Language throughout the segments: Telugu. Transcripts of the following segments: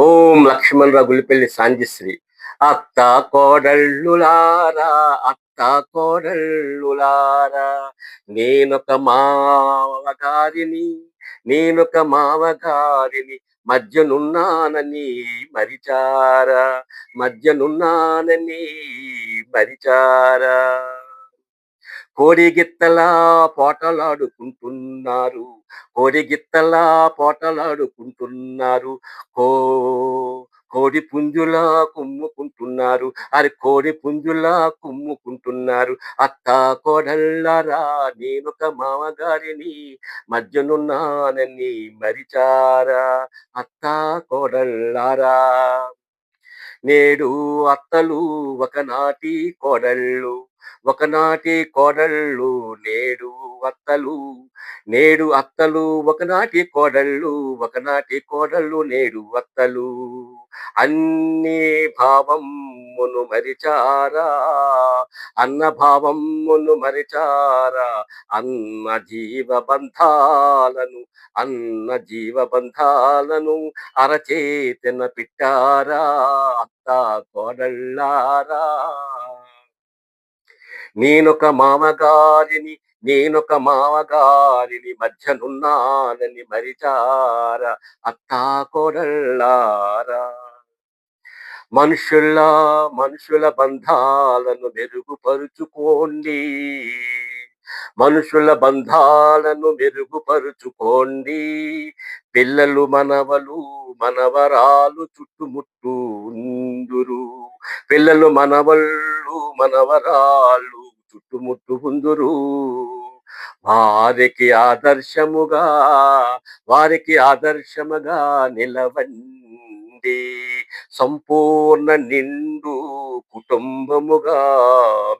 ఓం లక్ష్మణ్ రఘులపల్లి సాంజిశ్రీ. అత్త కోడళ్ళులారా, అత్త కోడళ్ళులారా, నేనొక మావగారిని, నేనొక మావగారిని, మధ్యనున్నానని మరిచారా, మధ్యనున్నానని మరిచారా. కోడిగిత్తలా పోటలాడుకుంటున్నారు, కోడిగిత్తలా పోటలాడుకుంటున్నారు, కో కోడి పుంజులా కుమ్ముకుంటున్నారు, అరే కోడి పుంజులా కుమ్ముకుంటున్నారు. అత్త కోడళ్ళరా, నేనొక మామగారిని, మధ్యనున్నానని మరిచారా. అత్త కోడళ్ళారా, నేడు అత్తలు ఒకనాటి కోడళ్ళు, ఒకనాటి కోడళ్ళు నేడు అత్తలు, నేడు అత్తలు ఒకనాటి కోడళ్ళు, ఒకనాటి కోడళ్ళు నేడు అత్తలు. అన్ని భావమును మరిచారా, అన్న భావమును మరిచారా, అన్న జీవ బంధాలను, అన్న జీవ బంధాలను అరచేతన పెట్టారా. అత్త కోడళ్ళారా, నేనొక మామగారిని, నేనొక మామగారిని, మధ్యనున్నానని మరిచారా. అత్తా కోడళ్ళారా, మనుషుల బంధాలను మెరుగుపరుచుకోండి, మనుషుల బంధాలను మెరుగుపరుచుకోండి. పిల్లలు మనవలు మనవరాలు చుట్టుముట్టు ఉందురు, పిల్లలు మనవళ్ళు మనవరాళ్ళు చుట్టుముట్టు ఉందురు. వారికి ఆదర్శముగా, వారికి ఆదర్శముగా నిలవండి. సంపూర్ణ నిండు కుటుంబముగా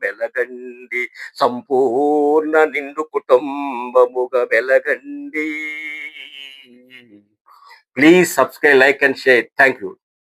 వెలగండి, సంపూర్ణ నిండు కుటుంబముగా వెలగండి. Please subscribe, like and share. Thank you.